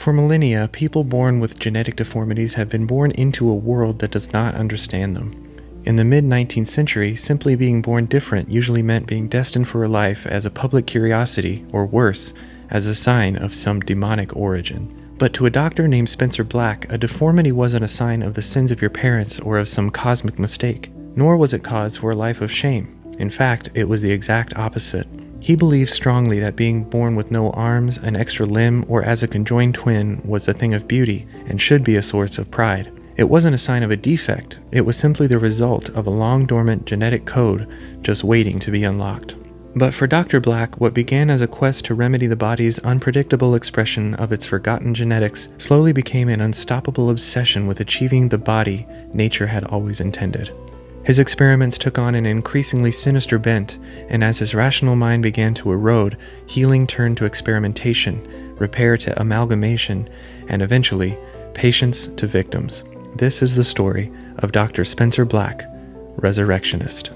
For millennia, people born with genetic deformities have been born into a world that does not understand them. In the mid-19th century, simply being born different usually meant being destined for a life as a public curiosity, or worse, as a sign of some demonic origin. But to a doctor named Spencer Black, a deformity wasn't a sign of the sins of your parents or of some cosmic mistake, nor was it cause for a life of shame. In fact, it was the exact opposite. He believed strongly that being born with no arms, an extra limb, or as a conjoined twin was a thing of beauty and should be a source of pride. It wasn't a sign of a defect, it was simply the result of a long-dormant genetic code just waiting to be unlocked. But for Dr. Black, what began as a quest to remedy the body's unpredictable expression of its forgotten genetics slowly became an unstoppable obsession with achieving the body nature had always intended. His experiments took on an increasingly sinister bent, and as his rational mind began to erode, healing turned to experimentation, repair to amalgamation, and eventually, patience to victims. This is the story of Dr. Spencer Black, Resurrectionist.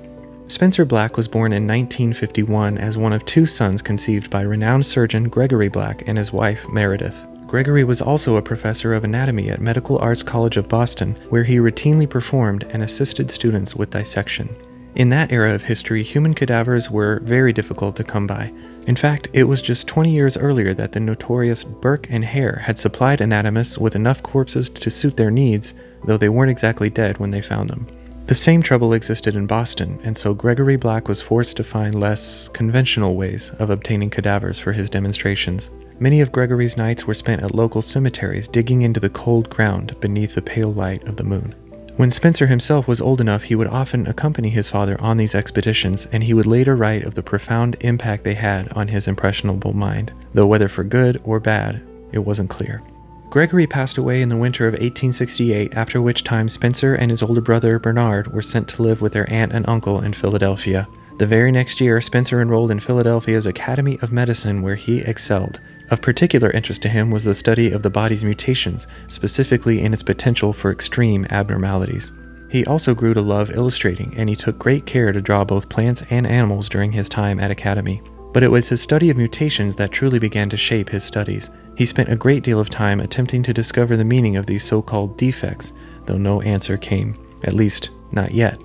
Spencer Black was born in 1951 as one of two sons conceived by renowned surgeon Gregory Black and his wife, Meredith. Gregory was also a professor of anatomy at Medical Arts College of Boston, where he routinely performed and assisted students with dissection. In that era of history, human cadavers were very difficult to come by. In fact, it was just 20 years earlier that the notorious Burke and Hare had supplied anatomists with enough corpses to suit their needs, though they weren't exactly dead when they found them. The same trouble existed in Boston, and so Gregory Black was forced to find less conventional ways of obtaining cadavers for his demonstrations. Many of Gregory's nights were spent at local cemeteries digging into the cold ground beneath the pale light of the moon. When Spencer himself was old enough, he would often accompany his father on these expeditions, and he would later write of the profound impact they had on his impressionable mind, though whether for good or bad, it wasn't clear. Gregory passed away in the winter of 1868, after which time Spencer and his older brother Bernard were sent to live with their aunt and uncle in Philadelphia. The very next year, Spencer enrolled in Philadelphia's Academy of Medicine, where he excelled. Of particular interest to him was the study of the body's mutations, specifically in its potential for extreme abnormalities. He also grew to love illustrating, and he took great care to draw both plants and animals during his time at Academy. But it was his study of mutations that truly began to shape his studies. He spent a great deal of time attempting to discover the meaning of these so-called defects, though no answer came, at least not yet.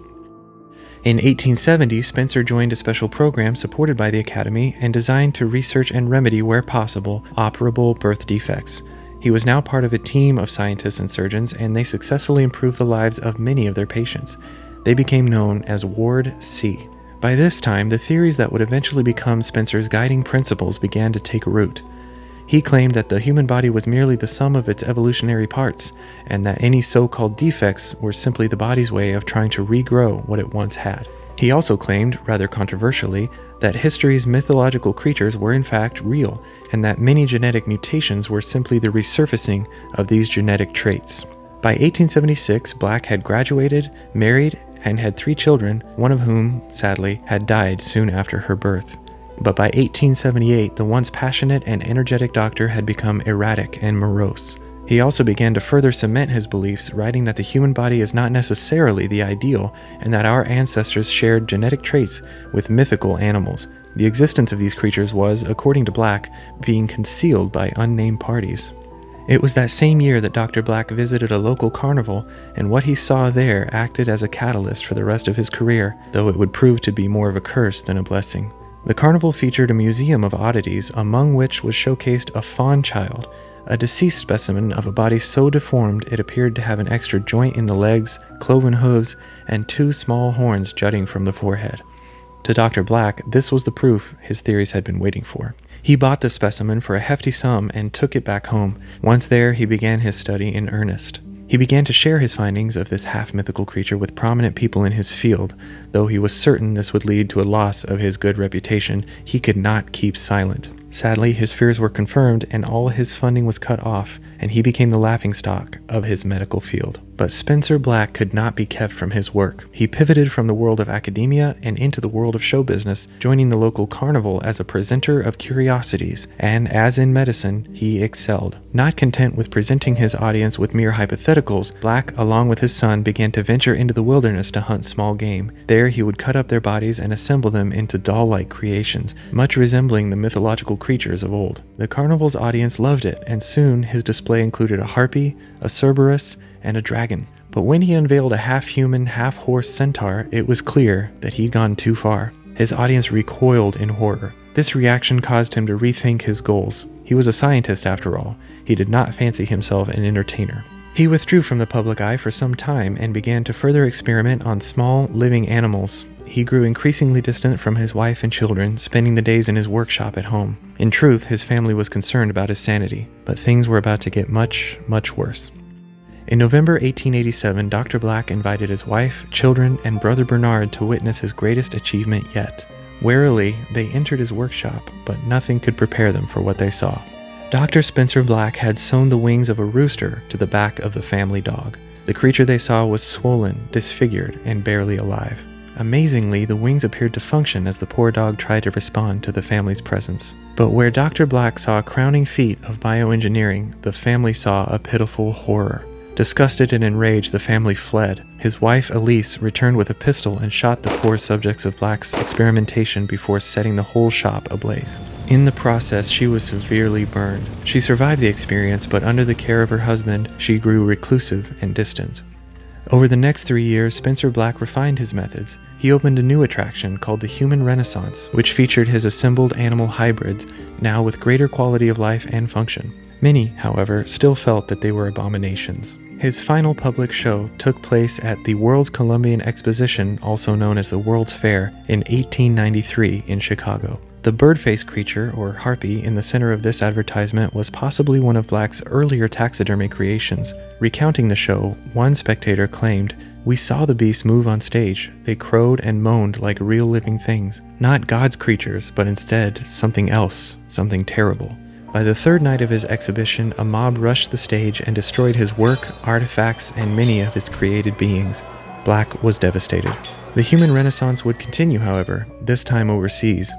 In 1870, Spencer joined a special program supported by the Academy and designed to research and remedy, where possible, operable birth defects. He was now part of a team of scientists and surgeons, and they successfully improved the lives of many of their patients. They became known as Ward C. By this time, the theories that would eventually become Spencer's guiding principles began to take root. He claimed that the human body was merely the sum of its evolutionary parts, and that any so-called defects were simply the body's way of trying to regrow what it once had. He also claimed, rather controversially, that history's mythological creatures were in fact real, and that many genetic mutations were simply the resurfacing of these genetic traits. By 1876, Black had graduated, married, and had 3 children, one of whom, sadly, had died soon after her birth. But by 1878, the once passionate and energetic doctor had become erratic and morose. He also began to further cement his beliefs, writing that the human body is not necessarily the ideal, and that our ancestors shared genetic traits with mythical animals. The existence of these creatures was, according to Black, being concealed by unnamed parties. It was that same year that Dr. Black visited a local carnival, and what he saw there acted as a catalyst for the rest of his career, though it would prove to be more of a curse than a blessing. The carnival featured a museum of oddities, among which was showcased a fawn child, a deceased specimen of a body so deformed it appeared to have an extra joint in the legs, cloven hooves, and 2 small horns jutting from the forehead. To Dr. Black, this was the proof his theories had been waiting for. He bought the specimen for a hefty sum and took it back home. Once there, he began his study in earnest. He began to share his findings of this half-mythical creature with prominent people in his field. Though he was certain this would lead to a loss of his good reputation, he could not keep silent. Sadly, his fears were confirmed, and all his funding was cut off, and he became the laughingstock of his medical field. But Spencer Black could not be kept from his work. He pivoted from the world of academia and into the world of show business, joining the local carnival as a presenter of curiosities, and as in medicine, he excelled. Not content with presenting his audience with mere hypotheticals, Black, along with his son, began to venture into the wilderness to hunt small game. There he would cut up their bodies and assemble them into doll-like creations, much resembling the mythological creatures of old. The Carnival's audience loved it, and soon his display included a harpy, a Cerberus, and a dragon. But when he unveiled a half-human, half-horse centaur, it was clear that he'd gone too far. His audience recoiled in horror. This reaction caused him to rethink his goals. He was a scientist after all. He did not fancy himself an entertainer. He withdrew from the public eye for some time and began to further experiment on small, living animals. He grew increasingly distant from his wife and children, spending the days in his workshop at home. In truth, his family was concerned about his sanity, but things were about to get much, much worse. In November 1887, Dr. Black invited his wife, children, and brother Bernard to witness his greatest achievement yet. Warily, they entered his workshop, but nothing could prepare them for what they saw. Dr. Spencer Black had sewn the wings of a rooster to the back of the family dog. The creature they saw was swollen, disfigured, and barely alive. Amazingly, the wings appeared to function as the poor dog tried to respond to the family's presence. But where Dr. Black saw a crowning feat of bioengineering, the family saw a pitiful horror. Disgusted and enraged, the family fled. His wife, Elise, returned with a pistol and shot the poor subjects of Black's experimentation before setting the whole shop ablaze. In the process, she was severely burned. She survived the experience, but under the care of her husband, she grew reclusive and distant. Over the next 3 years, Spencer Black refined his methods. He opened a new attraction called the Human Renaissance, which featured his assembled animal hybrids, now with greater quality of life and function. Many, however, still felt that they were abominations. His final public show took place at the World's Columbian Exposition, also known as the World's Fair, in 1893 in Chicago. The bird-faced creature, or harpy, in the center of this advertisement was possibly one of Black's earlier taxidermy creations. Recounting the show, one spectator claimed, "We saw the beasts move on stage. They crowed and moaned like real living things. Not God's creatures, but instead something else, something terrible." By the third night of his exhibition, a mob rushed the stage and destroyed his work, artifacts, and many of his created beings. Black was devastated. The Human Renaissance would continue, however, this time overseas.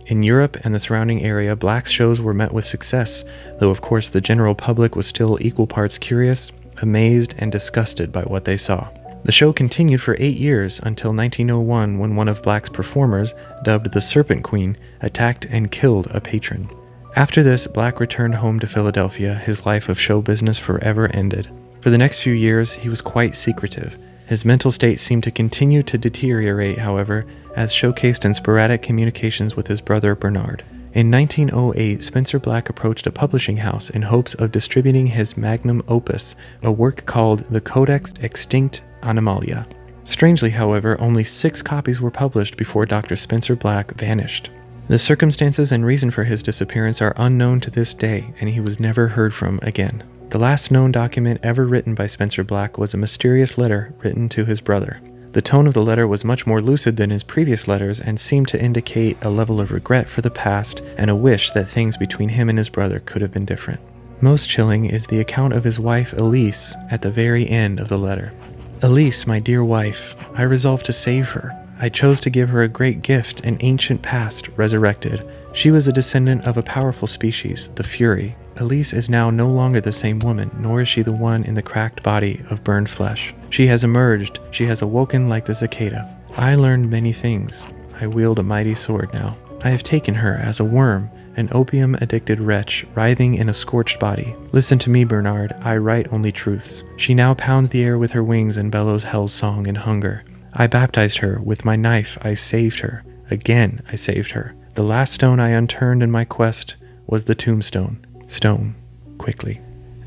In Europe and the surrounding area, Black's shows were met with success, though of course the general public was still equal parts curious, amazed, and disgusted by what they saw. The show continued for 8 years until 1901, when one of Black's performers, dubbed the Serpent Queen, attacked and killed a patron. After this, Black returned home to Philadelphia. His life of show business forever ended. For the next few years, he was quite secretive. His mental state seemed to continue to deteriorate, however, as showcased in sporadic communications with his brother Bernard. In 1908, Spencer Black approached a publishing house in hopes of distributing his magnum opus, a work called the Codex Extinct Animalia. Strangely, however, only 6 copies were published before Dr. Spencer Black vanished. The circumstances and reason for his disappearance are unknown to this day, and he was never heard from again. The last known document ever written by Spencer Black was a mysterious letter written to his brother. The tone of the letter was much more lucid than his previous letters and seemed to indicate a level of regret for the past and a wish that things between him and his brother could have been different. Most chilling is the account of his wife Elise at the very end of the letter. "Elise, my dear wife, I resolved to save her. I chose to give her a great gift, an ancient past, resurrected. She was a descendant of a powerful species, the Fury. Elise is now no longer the same woman, nor is she the one in the cracked body of burned flesh. She has emerged, she has awoken like the cicada. I learned many things. I wield a mighty sword now. I have taken her as a worm, an opium-addicted wretch, writhing in a scorched body. Listen to me, Bernard, I write only truths. She now pounds the air with her wings and bellows hell's song in hunger. I baptized her. With my knife, I saved her. Again, I saved her. The last stone I unturned in my quest was the tombstone. Stone. Quickly."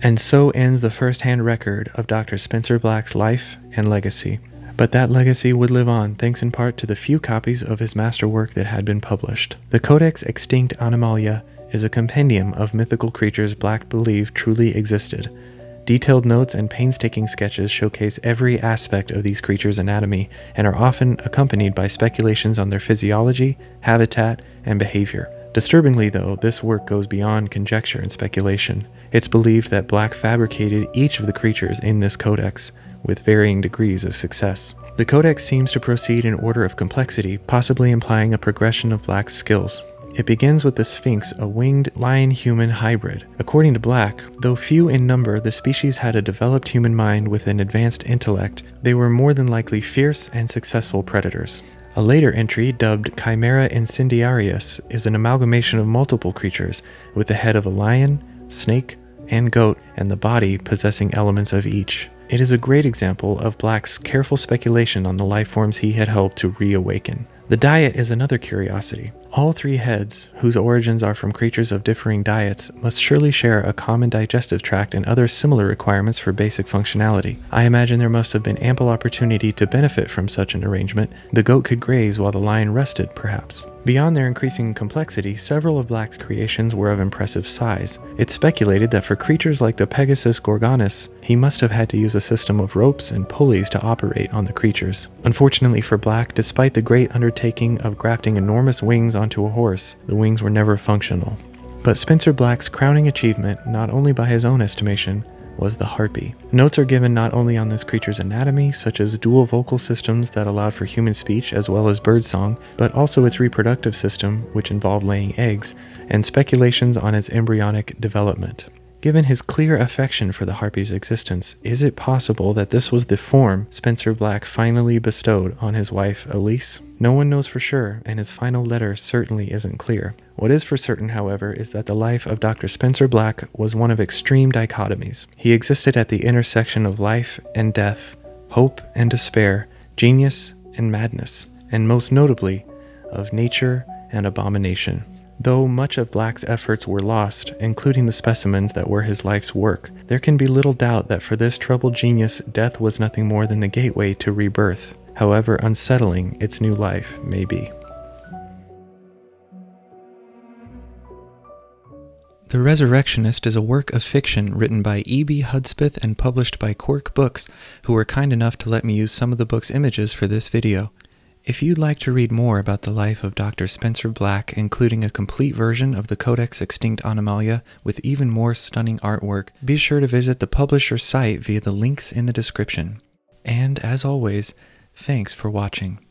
And so ends the first-hand record of Dr. Spencer Black's life and legacy. But that legacy would live on, thanks in part to the few copies of his masterwork that had been published. The Codex Extinct Animalia is a compendium of mythical creatures Black believed truly existed. Detailed notes and painstaking sketches showcase every aspect of these creatures' anatomy and are often accompanied by speculations on their physiology, habitat, and behavior. Disturbingly, though, this work goes beyond conjecture and speculation. It's believed that Black fabricated each of the creatures in this codex, with varying degrees of success. The codex seems to proceed in order of complexity, possibly implying a progression of Black's skills. It begins with the Sphinx, a winged lion-human hybrid. According to Black, though few in number, the species had a developed human mind with an advanced intellect. They were more than likely fierce and successful predators. A later entry, dubbed Chimera Incendiarius, is an amalgamation of multiple creatures, with the head of a lion, snake, and goat, and the body possessing elements of each. It is a great example of Black's careful speculation on the life forms he had hoped to reawaken. The diet is another curiosity. All three heads, whose origins are from creatures of differing diets, must surely share a common digestive tract and other similar requirements for basic functionality. I imagine there must have been ample opportunity to benefit from such an arrangement. The goat could graze while the lion rested, perhaps. Beyond their increasing complexity, several of Black's creations were of impressive size. It's speculated that for creatures like the Pegasus gorgonis, he must have had to use a system of ropes and pulleys to operate on the creatures. Unfortunately for Black, despite the great undertaking of grafting enormous wings onto a horse, the wings were never functional. But Spencer Black's crowning achievement, not only by his own estimation, was the harpy. Notes are given not only on this creature's anatomy, such as dual vocal systems that allowed for human speech as well as birdsong, but also its reproductive system, which involved laying eggs, and speculations on its embryonic development. Given his clear affection for the harpy's existence, is it possible that this was the form Spencer Black finally bestowed on his wife, Elise? No one knows for sure, and his final letter certainly isn't clear. What is for certain, however, is that the life of Dr. Spencer Black was one of extreme dichotomies. He existed at the intersection of life and death, hope and despair, genius and madness, and most notably, of nature and abomination. Though much of Black's efforts were lost, including the specimens that were his life's work, there can be little doubt that for this troubled genius, death was nothing more than the gateway to rebirth, however unsettling its new life may be. The Resurrectionist is a work of fiction written by E.B. Hudspeth and published by Quirk Books, who were kind enough to let me use some of the book's images for this video. If you'd like to read more about the life of Dr. Spencer Black, including a complete version of the Codex Extinct Animalia with even more stunning artwork, be sure to visit the publisher's site via the links in the description. And as always, thanks for watching.